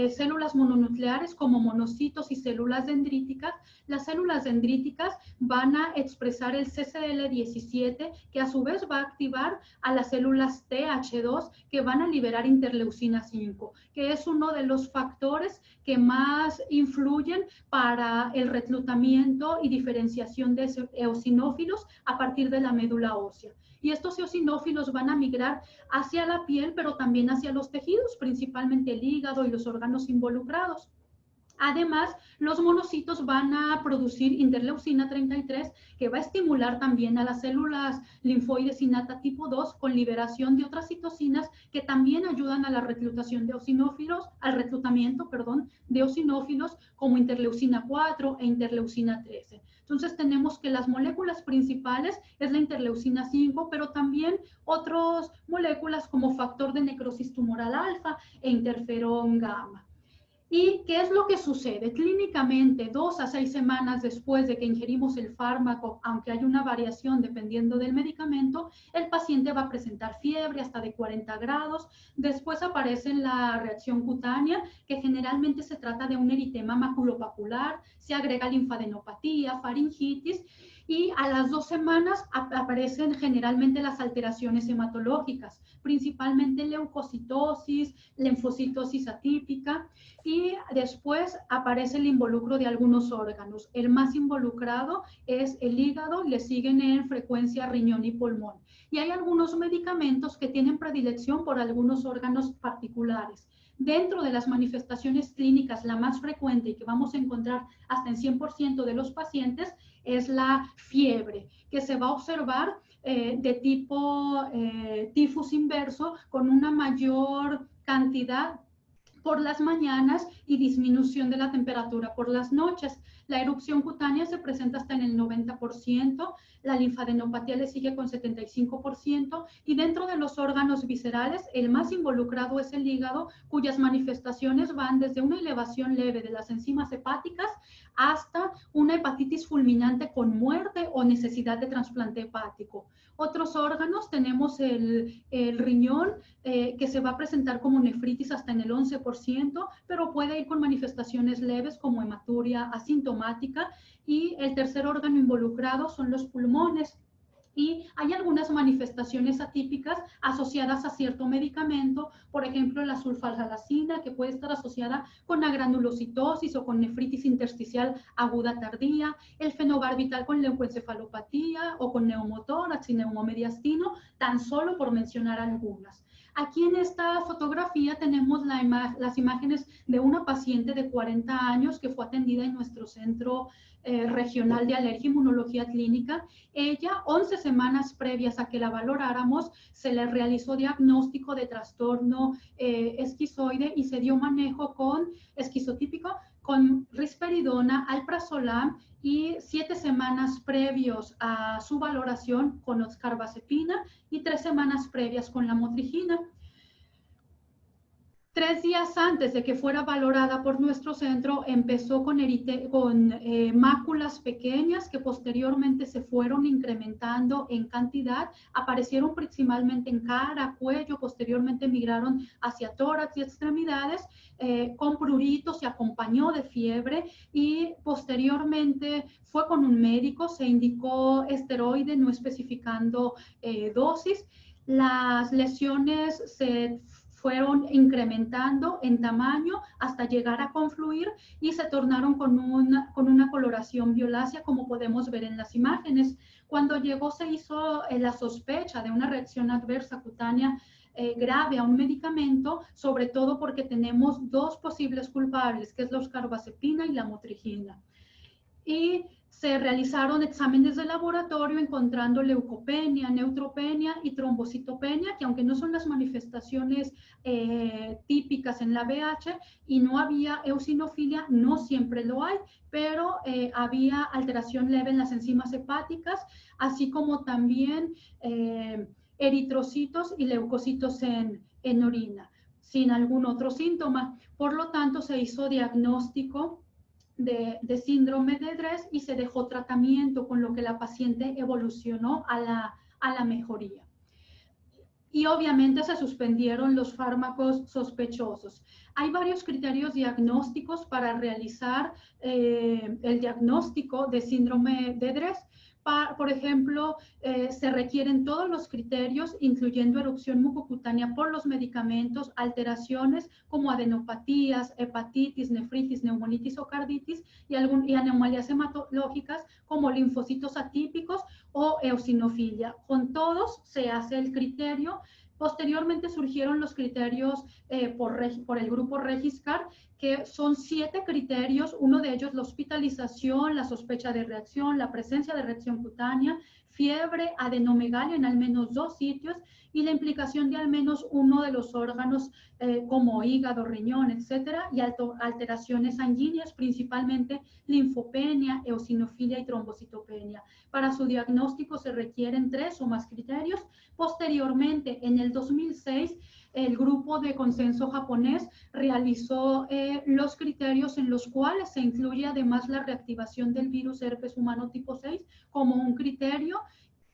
células mononucleares como monocitos y células dendríticas. Las células dendríticas van a expresar el CCL17, que a su vez va a activar a las células TH2, que van a liberar interleucina 5, que es uno de los factores que más influyen para el reclutamiento y diferenciación de eosinófilos a partir de la médula ósea. Y estos eosinófilos van a migrar hacia la piel, pero también hacia los tejidos, principalmente el hígado y los órganos involucrados. Además, los monocitos van a producir interleucina 33, que va a estimular también a las células linfoides innata tipo 2 con liberación de otras citocinas que también ayudan a la reclutación de eosinófilos, al reclutamiento, perdón, de eosinófilos como interleucina 4 e interleucina 13. Entonces tenemos que las moléculas principales es la interleucina 5, pero también otras moléculas como factor de necrosis tumoral alfa e interferón gamma. ¿Y qué es lo que sucede? Clínicamente, 2 a 6 semanas después de que ingerimos el fármaco, aunque hay una variación dependiendo del medicamento, el paciente va a presentar fiebre hasta de 40 grados. Después aparece la reacción cutánea, que generalmente se trata de un eritema maculopapular, se agrega linfadenopatía, faringitis, y a las 2 semanas aparecen generalmente las alteraciones hematológicas, principalmente leucocitosis, linfocitosis atípica, y después aparece el involucro de algunos órganos. El más involucrado es el hígado, le siguen en frecuencia riñón y pulmón. Y hay algunos medicamentos que tienen predilección por algunos órganos particulares. Dentro de las manifestaciones clínicas, la más frecuente y que vamos a encontrar hasta en 100% de los pacientes es la fiebre, que se va a observar de tipo tifus inverso con una mayor cantidad por las mañanas y disminución de la temperatura por las noches. La erupción cutánea se presenta hasta en el 90%, la linfadenopatía le sigue con 75%, y dentro de los órganos viscerales, el más involucrado es el hígado, cuyas manifestaciones van desde una elevación leve de las enzimas hepáticas hasta una hepatitis fulminante con muerte o necesidad de trasplante hepático. Otros órganos, tenemos el riñón, que se va a presentar como nefritis hasta en el 11%, pero puede ir con manifestaciones leves como hematuria asintomática. Y el tercer órgano involucrado son los pulmones. Y hay algunas manifestaciones atípicas asociadas a cierto medicamento, por ejemplo, la sulfasalacina, que puede estar asociada con agranulocitosis o con nefritis intersticial aguda tardía, el fenobarbital con leucoencefalopatía o con neumotórax y neumomediastino, tan solo por mencionar algunas. Aquí en esta fotografía tenemos las imágenes de una paciente de 40 años que fue atendida en nuestro centro regional de alergia e inmunología clínica. Ella, 11 semanas previas a que la valoráramos, se le realizó diagnóstico de trastorno esquizoide y se dio manejo con esquizotípico, con risperidona, alprazolam, y 7 semanas previos a su valoración con oxcarbazepina y 3 semanas previas con la motrigina. 3 días antes de que fuera valorada por nuestro centro, empezó con máculas pequeñas que posteriormente se fueron incrementando en cantidad, aparecieron principalmente en cara, cuello, posteriormente migraron hacia tórax y extremidades, con pruritos, se acompañó de fiebre y posteriormente fue con un médico, se indicó esteroide no especificando dosis. Las lesiones se fueron incrementando en tamaño hasta llegar a confluir y se tornaron con una coloración violácea, como podemos ver en las imágenes. Cuando llegó se hizo la sospecha de una reacción adversa cutánea grave a un medicamento, sobre todo porque tenemos 2 posibles culpables, que es la oxcarbazepina y la motrigina. Y Se realizaron exámenes de laboratorio encontrando leucopenia, neutropenia y trombocitopenia, que aunque no son las manifestaciones típicas en la VIH y no había eosinofilia, no siempre lo hay, pero había alteración leve en las enzimas hepáticas, así como también eritrocitos y leucocitos en orina, sin algún otro síntoma. Por lo tanto, se hizo diagnóstico de síndrome de Dres y se dejó tratamiento, con lo que la paciente evolucionó a la mejoría. Y obviamente se suspendieron los fármacos sospechosos. Hay varios criterios diagnósticos para realizar el diagnóstico de síndrome de Dres. Por ejemplo, se requieren todos los criterios, incluyendo erupción mucocutánea por los medicamentos, alteraciones como adenopatías, hepatitis, nefritis, neumonitis o carditis y anomalías hematológicas como linfocitos atípicos o eosinofilia. Con todos se hace el criterio. Posteriormente surgieron los criterios por el grupo Regiscar, que son 7 criterios, uno de ellos la hospitalización, la sospecha de reacción, la presencia de reacción cutánea, fiebre, adenomegalia en al menos 2 sitios y la implicación de al menos uno de los órganos como hígado, riñón, etcétera, y alteraciones sanguíneas, principalmente linfopenia, eosinofilia y trombocitopenia. Para su diagnóstico se requieren 3 o más criterios. Posteriormente, en el 2006, el grupo de consenso japonés realizó los criterios en los cuales se incluye además la reactivación del virus herpes humano tipo 6 como un criterio.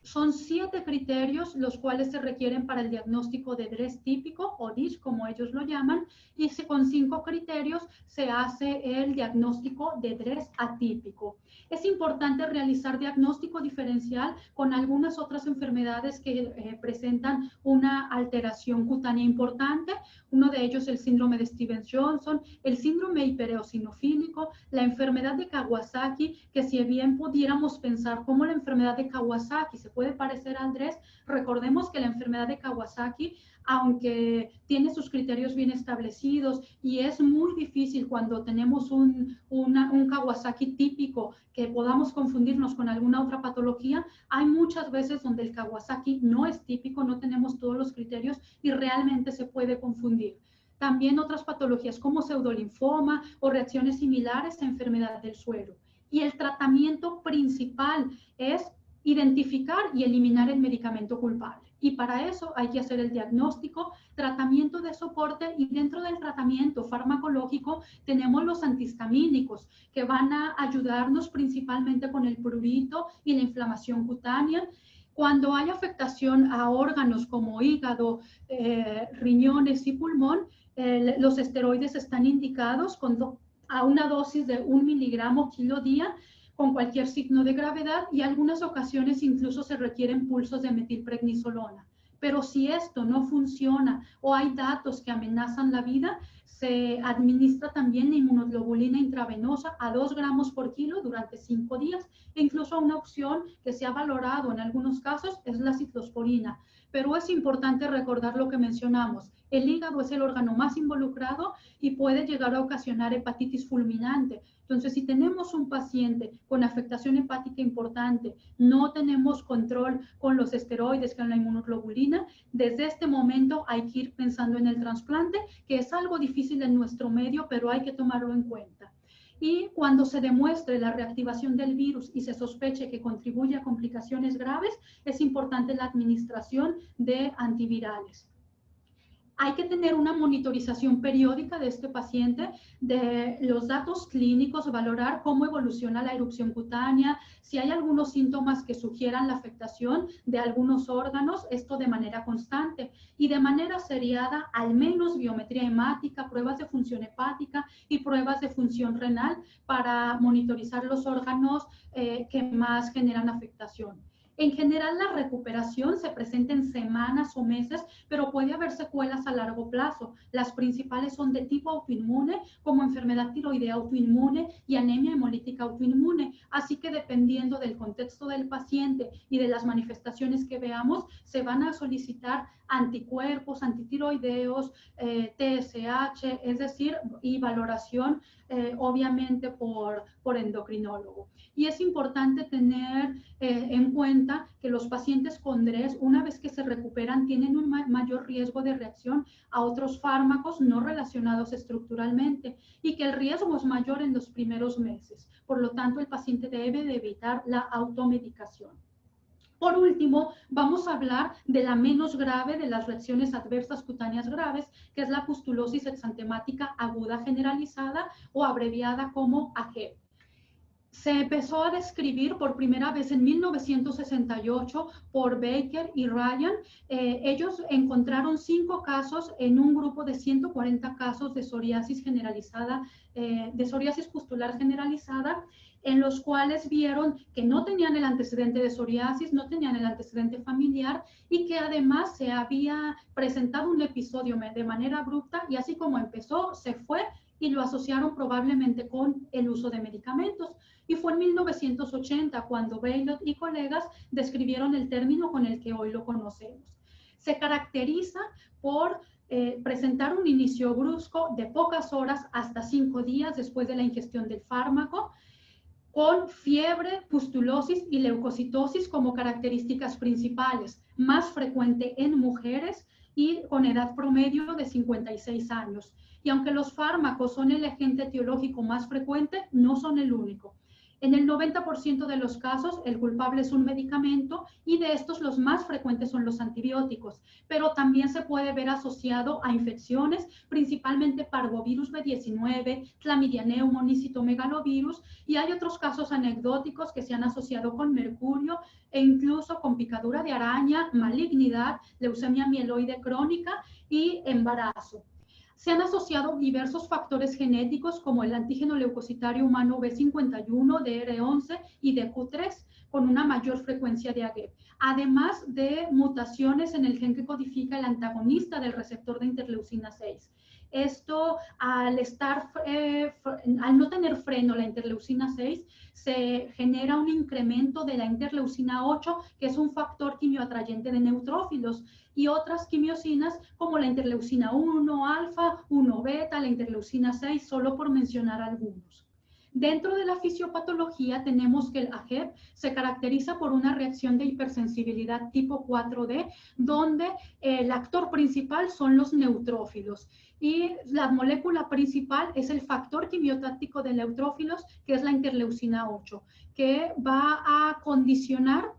Son 7 criterios los cuales se requieren para el diagnóstico de Dres típico o DISH, como ellos lo llaman, y con 5 criterios se hace el diagnóstico de Dres atípico. Es importante realizar diagnóstico diferencial con algunas otras enfermedades que presentan una alteración cutánea importante. Uno de ellos es el síndrome de Stevens-Johnson, el síndrome hipereosinofílico, la enfermedad de Kawasaki, que si bien pudiéramos pensar cómo la enfermedad de Kawasaki se puede parecer al Dres, recordemos que la enfermedad de Kawasaki, aunque tiene sus criterios bien establecidos y es muy difícil cuando tenemos un Kawasaki típico que podamos confundirnos con alguna otra patología, hay muchas veces donde el Kawasaki no es típico, no tenemos todos los criterios y realmente se puede confundir. También otras patologías como pseudolinfoma o reacciones similares a enfermedad del suero. Y el tratamiento principal es identificar y eliminar el medicamento culpable. Y para eso hay que hacer el diagnóstico, tratamiento de soporte y dentro del tratamiento farmacológico tenemos los antihistamínicos que van a ayudarnos principalmente con el prurito y la inflamación cutánea. Cuando hay afectación a órganos como hígado, riñones y pulmón, los esteroides están indicados a una dosis de 1 miligramo kilo día con cualquier signo de gravedad y algunas ocasiones incluso se requieren pulsos de metilprednisolona. Pero si esto no funciona o hay datos que amenazan la vida, se administra también la inmunoglobulina intravenosa a 2 gramos por kilo durante 5 días. E incluso una opción que se ha valorado en algunos casos es la ciclosporina. Pero es importante recordar lo que mencionamos. El hígado es el órgano más involucrado y puede llegar a ocasionar hepatitis fulminante. Entonces, si tenemos un paciente con afectación hepática importante, no tenemos control con los esteroides, con la inmunoglobulina, desde este momento hay que ir pensando en el trasplante, que es algo difícil en nuestro medio, pero hay que tomarlo en cuenta. Y cuando se demuestre la reactivación del virus y se sospeche que contribuye a complicaciones graves, es importante la administración de antivirales. Hay que tener una monitorización periódica de este paciente, de los datos clínicos, valorar cómo evoluciona la erupción cutánea, si hay algunos síntomas que sugieran la afectación de algunos órganos, esto de manera constante y de manera seriada, al menos biometría hemática, pruebas de función hepática y pruebas de función renal para monitorizar los órganos que más generan afectación. En general, la recuperación se presenta en semanas o meses, pero puede haber secuelas a largo plazo. Las principales son de tipo autoinmune, como enfermedad tiroidea autoinmune y anemia hemolítica autoinmune. Así que dependiendo del contexto del paciente y de las manifestaciones que veamos, se van a solicitar anticuerpos, antitiroideos, TSH, es decir, y valoración obviamente por endocrinólogo. Y es importante tener en cuenta que los pacientes con DRES, una vez que se recuperan, tienen un mayor riesgo de reacción a otros fármacos no relacionados estructuralmente y que el riesgo es mayor en los primeros meses. Por lo tanto, el paciente debe de evitar la automedicación. Por último, vamos a hablar de la menos grave de las reacciones adversas cutáneas graves, que es la pustulosis exantemática aguda generalizada o abreviada como AGEP. Se empezó a describir por primera vez en 1968 por Baker y Ryan. Ellos encontraron 5 casos en un grupo de 140 casos de psoriasis generalizada, de psoriasis pustular generalizada, en los cuales vieron que no tenían el antecedente de psoriasis, no tenían el antecedente familiar y que además se había presentado un episodio de manera abrupta y así como empezó, se fue y lo asociaron probablemente con el uso de medicamentos. Y fue en 1980 cuando Baylor y colegas describieron el término con el que hoy lo conocemos. Se caracteriza por presentar un inicio brusco de pocas horas hasta 5 días después de la ingestión del fármaco, con fiebre, pustulosis y leucocitosis como características principales, más frecuente en mujeres y con edad promedio de 56 años. Y aunque los fármacos son el agente etiológico más frecuente, no son el único. En el 90% de los casos, el culpable es un medicamento y de estos los más frecuentes son los antibióticos, pero también se puede ver asociado a infecciones, principalmente parvovirus B19, clamidia pneumonitis y citomegalovirus, y hay otros casos anecdóticos que se han asociado con mercurio e incluso con picadura de araña, malignidad, leucemia mieloide crónica y embarazo. Se han asociado diversos factores genéticos como el antígeno leucocitario humano B51, DR11 y DQ3 con una mayor frecuencia de AGEP, además de mutaciones en el gen que codifica el antagonista del receptor de interleucina 6. Esto, al no tener freno la interleucina 6, se genera un incremento de la interleucina 8, que es un factor quimioatrayente de neutrófilos, y otras quimiosinas como la interleucina 1 alfa, 1 beta, la interleucina 6, solo por mencionar algunos. Dentro de la fisiopatología tenemos que el AGEP se caracteriza por una reacción de hipersensibilidad tipo 4D, donde el actor principal son los neutrófilos y la molécula principal es el factor quimiotáctico de neutrófilos, que es la interleucina 8, que va a condicionar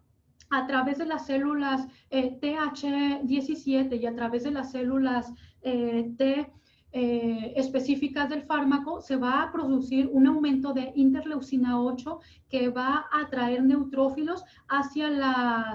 a través de las células TH17 y a través de las células T específicas del fármaco, se va a producir un aumento de interleucina 8 que va a atraer neutrófilos hacia la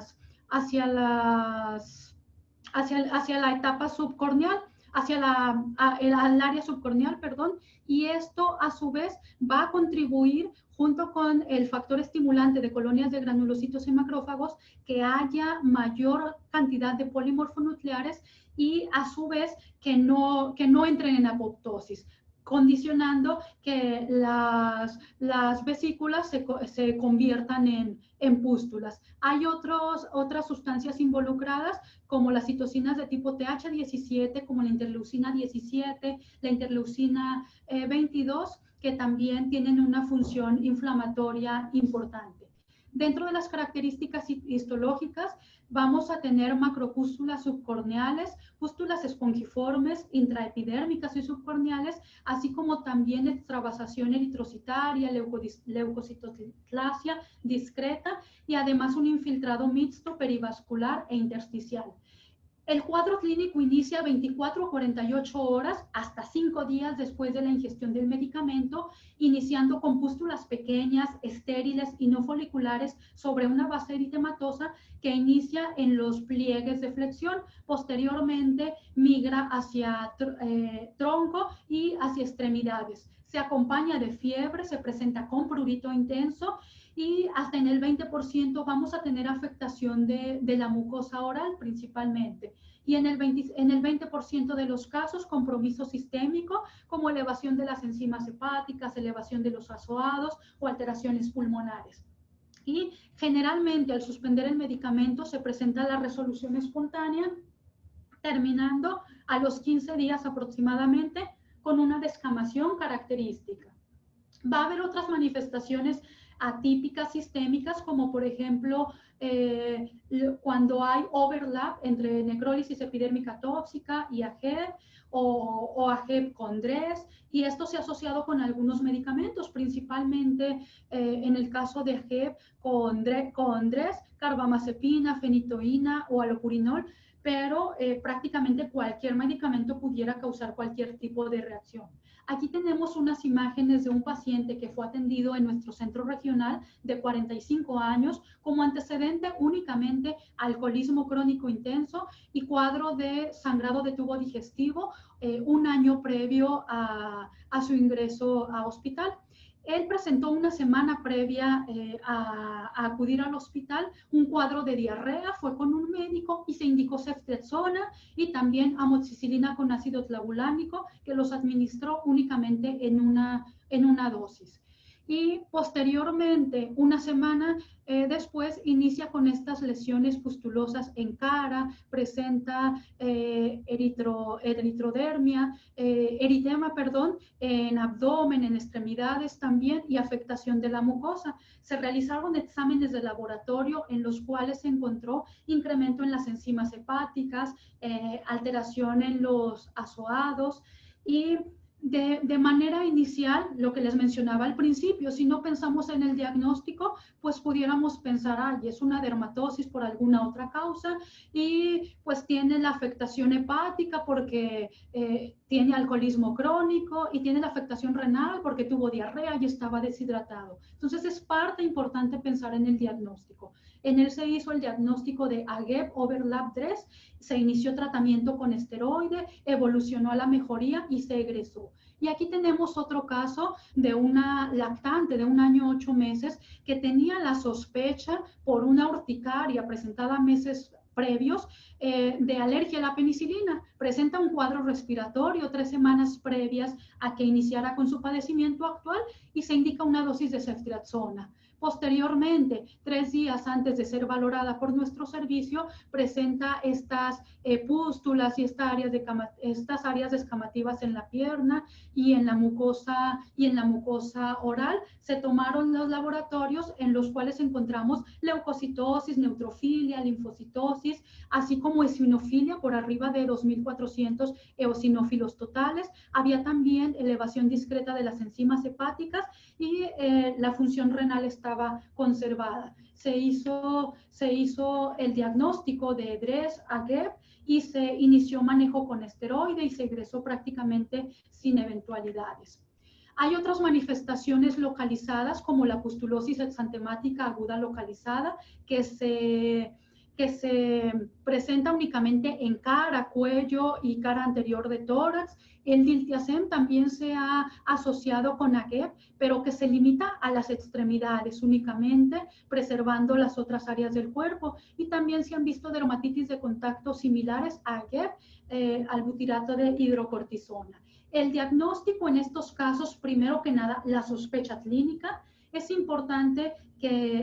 etapa subcorneal, al área subcorneal, perdón, y esto a su vez va a contribuir junto con el factor estimulante de colonias de granulocitos y macrófagos que haya mayor cantidad de polimorfonucleares y a su vez que no entren en apoptosis, condicionando que las vesículas se conviertan en pústulas. Hay otras sustancias involucradas como las citocinas de tipo TH17, como la interleucina 17, la interleucina 22, que también tienen una función inflamatoria importante. Dentro de las características histológicas vamos a tener macropústulas subcorneales, pústulas espongiformes, intraepidérmicas y subcorneales, así como también extravasación eritrocitaria, leucocitoclasia discreta y además un infiltrado mixto perivascular e intersticial. El cuadro clínico inicia 24 a 48 horas hasta 5 días después de la ingestión del medicamento, iniciando con pústulas pequeñas, estériles y no foliculares sobre una base eritematosa que inicia en los pliegues de flexión. Posteriormente migra hacia tronco y hacia extremidades. Se acompaña de fiebre, se presenta con prurito intenso y hasta en el 20% vamos a tener afectación de la mucosa oral principalmente. Y en el 20% de los casos, compromiso sistémico, como elevación de las enzimas hepáticas, elevación de los azoados o alteraciones pulmonares. Y generalmente al suspender el medicamento se presenta la resolución espontánea, terminando a los 15 días aproximadamente con una descamación característica. Va a haber otras manifestaciones atípicas sistémicas, como por ejemplo cuando hay overlap entre necrólisis epidérmica tóxica y AGEP o AGEP con DRES, y esto se ha asociado con algunos medicamentos, principalmente en el caso de AGEP con DRES, carbamazepina, fenitoína o alopurinol, pero prácticamente cualquier medicamento pudiera causar cualquier tipo de reacción. Aquí tenemos unas imágenes de un paciente que fue atendido en nuestro centro regional de 45 años, como antecedente únicamente alcoholismo crónico intenso y cuadro de sangrado de tubo digestivo, un año previo a su ingreso a hospital. Él presentó una semana previa a acudir al hospital un cuadro de diarrea, fue con un médico y se indicó ceftriaxona y también amoxicilina con ácido clavulánico, que los administró únicamente en una dosis. Y posteriormente, una semana después, inicia con estas lesiones pustulosas en cara, presenta eritema, en abdomen, en extremidades también, y afectación de la mucosa. Se realizaron exámenes de laboratorio en los cuales se encontró incremento en las enzimas hepáticas, alteración en los azoados y de manera inicial, lo que les mencionaba al principio, si no pensamos en el diagnóstico, pues pudiéramos pensar, ay, es una dermatosis por alguna otra causa y pues tiene la afectación hepática porque tiene alcoholismo crónico y tiene la afectación renal porque tuvo diarrea y estaba deshidratado. Entonces es parte importante pensar en el diagnóstico. En él se hizo el diagnóstico de AGEP overlap 3, se inició tratamiento con esteroide, evolucionó a la mejoría y se egresó. Y aquí tenemos otro caso de una lactante de 1 año 8 meses que tenía la sospecha por una urticaria presentada meses previos de alergia a la penicilina. Presenta un cuadro respiratorio 3 semanas previas a que iniciara con su padecimiento actual y se indica una dosis de ceftriaxona. Posteriormente, 3 días antes de ser valorada por nuestro servicio, presenta estas pústulas y estas áreas descamativas en la pierna y en la mucosa oral. Se tomaron los laboratorios en los cuales encontramos leucocitosis, neutrofilia, linfocitosis, así como eosinofilia por arriba de 2.400 eosinófilos totales. Había también elevación discreta de las enzimas hepáticas y la función renal estaba conservada. Se hizo el diagnóstico de DRES, AGEP, y se inició manejo con esteroide y se egresó prácticamente sin eventualidades. Hay otras manifestaciones localizadas como la pustulosis exantemática aguda localizada que se presenta únicamente en cara, cuello y cara anterior de tórax. El diltiazem también se ha asociado con AGEP, pero que se limita a las extremidades únicamente, preservando las otras áreas del cuerpo. Y también se han visto dermatitis de contacto similares a AGEP, al butirato de hidrocortisona. El diagnóstico en estos casos, primero que nada, la sospecha clínica. Es importante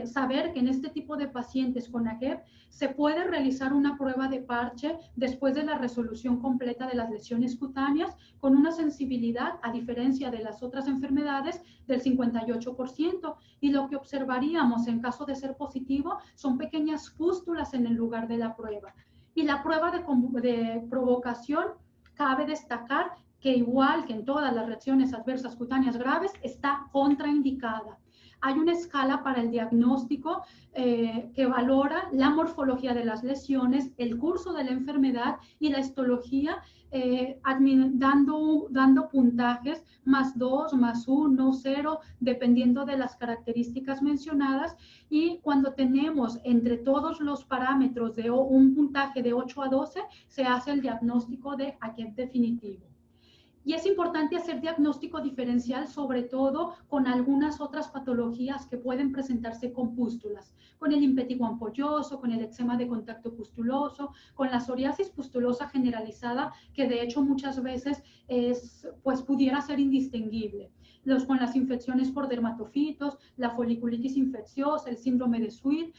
saber que en este tipo de pacientes con AGEP se puede realizar una prueba de parche después de la resolución completa de las lesiones cutáneas con una sensibilidad, a diferencia de las otras enfermedades, del 58%. Y lo que observaríamos en caso de ser positivo son pequeñas pústulas en el lugar de la prueba. Y la prueba de provocación, cabe destacar que igual que en todas las reacciones adversas cutáneas graves, está contraindicada. Hay una escala para el diagnóstico que valora la morfología de las lesiones, el curso de la enfermedad y la histología, dando puntajes +2, +1, 0, dependiendo de las características mencionadas. Y cuando tenemos entre todos los parámetros de un puntaje de 8 a 12, se hace el diagnóstico de AGEP definitivo. Y es importante hacer diagnóstico diferencial, sobre todo con algunas otras patologías que pueden presentarse con pústulas, con el impétigo ampolloso, con el eczema de contacto pustuloso, con la psoriasis pustulosa generalizada, que de hecho muchas veces pues pudiera ser indistinguible. Con las infecciones por dermatofitos, la foliculitis infecciosa, el síndrome de Sweet,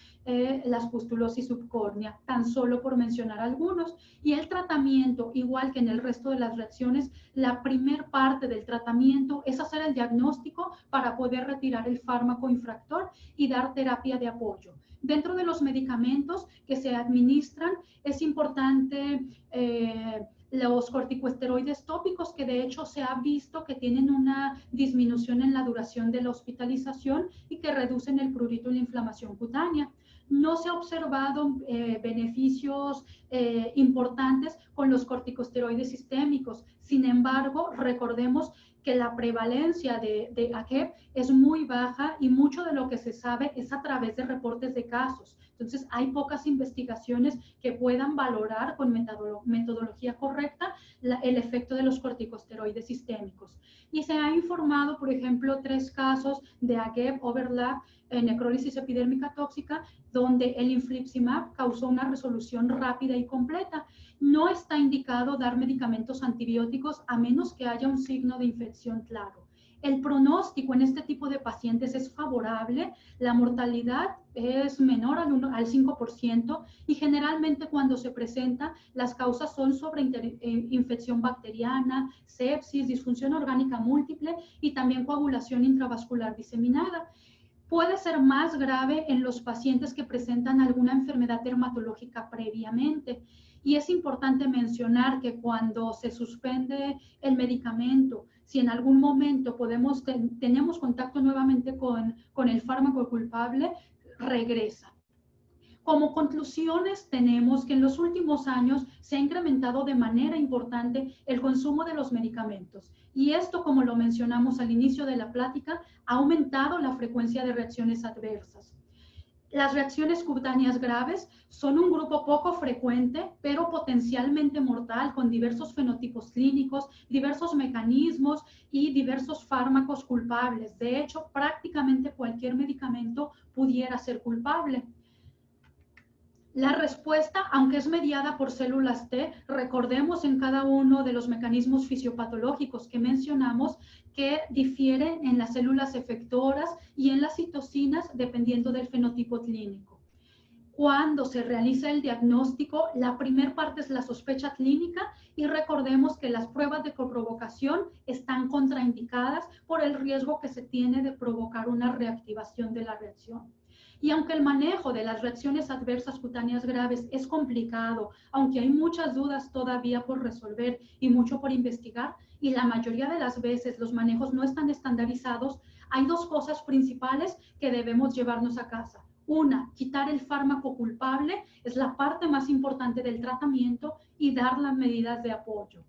las pustulosis subcórnea, tan solo por mencionar algunos. Y el tratamiento, igual que en el resto de las reacciones, la primer parte del tratamiento es hacer el diagnóstico para poder retirar el fármaco infractor y dar terapia de apoyo. Dentro de los medicamentos que se administran, es importante los corticosteroides tópicos, que de hecho se ha visto que tienen una disminución en la duración de la hospitalización y que reducen el prurito y la inflamación cutánea. No se ha observado beneficios importantes con los corticosteroides sistémicos. Sin embargo, recordemos que la prevalencia de AGEP es muy baja y mucho de lo que se sabe es a través de reportes de casos. Entonces, hay pocas investigaciones que puedan valorar con metodología correcta el efecto de los corticosteroides sistémicos. Y se ha informado, por ejemplo, 3 casos de AGEP overlap en necrólisis epidérmica tóxica, donde el infliximab causó una resolución rápida y completa. No está indicado dar medicamentos antibióticos a menos que haya un signo de infección claro. El pronóstico en este tipo de pacientes es favorable, la mortalidad es menor al 5% y generalmente cuando se presenta las causas son sobre infección bacteriana, sepsis, disfunción orgánica múltiple y también coagulación intravascular diseminada. Puede ser más grave en los pacientes que presentan alguna enfermedad dermatológica previamente. Y es importante mencionar que cuando se suspende el medicamento, si en algún momento tenemos contacto nuevamente con el fármaco culpable, regresa. Como conclusiones, tenemos que en los últimos años se ha incrementado de manera importante el consumo de los medicamentos. Y esto, como lo mencionamos al inicio de la plática, ha aumentado la frecuencia de reacciones adversas. Las reacciones cutáneas graves son un grupo poco frecuente, pero potencialmente mortal, con diversos fenotipos clínicos, diversos mecanismos y diversos fármacos culpables. De hecho, prácticamente cualquier medicamento pudiera ser culpable. La respuesta, aunque es mediada por células T, recordemos en cada uno de los mecanismos fisiopatológicos que mencionamos que difieren en las células efectoras y en las citocinas dependiendo del fenotipo clínico. Cuando se realiza el diagnóstico, la primera parte es la sospecha clínica y recordemos que las pruebas de coprovocación están contraindicadas por el riesgo que se tiene de provocar una reactivación de la reacción. Y aunque el manejo de las reacciones adversas cutáneas graves es complicado, aunque hay muchas dudas todavía por resolver y mucho por investigar, y la mayoría de las veces los manejos no están estandarizados, hay 2 cosas principales que debemos llevarnos a casa. Una, quitar el fármaco culpable, es la parte más importante del tratamiento, y dar las medidas de apoyo.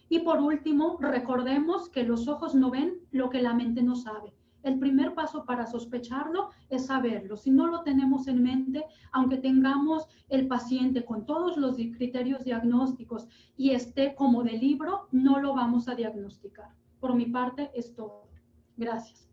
Y por último, recordemos que los ojos no ven lo que la mente no sabe. El primer paso para sospecharlo es saberlo. Si no lo tenemos en mente, aunque tengamos el paciente con todos los criterios diagnósticos y esté como de libro, no lo vamos a diagnosticar. Por mi parte es todo. Gracias.